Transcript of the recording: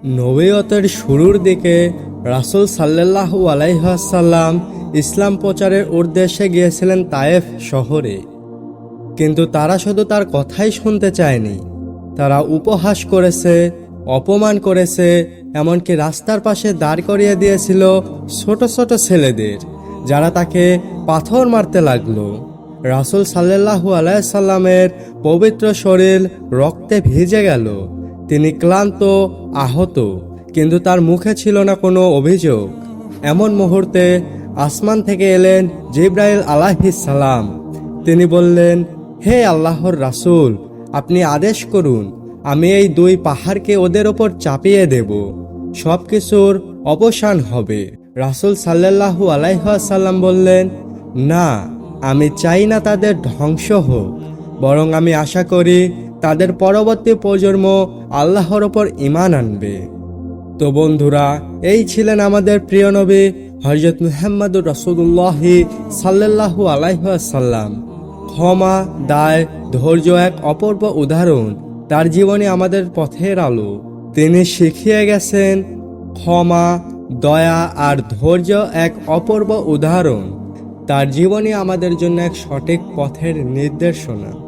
নবুয়তের শুরুর দিকে রাসূল সাল্লাল্লাহু আলাইহি ওয়াসাল্লাম ইসলাম প্রচারের উদ্দেশ্যে গিয়েছিলেন তায়েফ শহরে। কিন্তু তারা শুধু তার কথাই শুনতে চায়নি, তারা উপহাস করেছে, অপমান করেছে, এমনকি রাস্তার পাশে দাঁড় করিয়ে দিয়েছিল ছোট ছোট ছেলেদের, যারা তাকে পাথর মারতে লাগলো। রাসূল সাল্লাল্লাহু আলাইহি সাল্লামের পবিত্র শরীর রক্তে ভিজে গেল। তিনি ক্লান্ত, আহত, কিন্তু তার মুখে ছিল না কোনো অভিযোগ। এমন মুহূর্তে আসমান থেকে এলেন জিবরাইল আলাইহিস সালাম। তিনি বললেন, হে আল্লাহর রাসূল, আপনি আদেশ করুন, আমি এই দুই পাহাড়কে ওদের ওপর চাপিয়ে দেব, সব কিছুর অবসান হবে। রাসূল সাল্লাল্লাহু আলাইহি ওয়াসাল্লাম বললেন, না, আমি চাই না তাদের ধ্বংস হোক, বরং আমি আশা করি তাদের পরবর্তী প্রজন্ম আল্লাহর ওপর ঈমান আনবে। তো বন্ধুরা, এই ছিলেন আমাদের প্রিয় নবী হযরত মুহাম্মদুর রাসূলুল্লাহ সাল্লাল্লাহু আলাইহি ওয়াসাল্লাম। ক্ষমা, দায়, ধৈর্য এক অপূর্ব উদাহরণ। তার জীবনে আমাদের পথের আলো। তিনি শিখিয়ে গেছেন ক্ষমা, দয়া আর ধৈর্য এক অপূর্ব উদাহরণ। তার জীবনী আমাদের জন্য এক সঠিক পথের নির্দেশনা।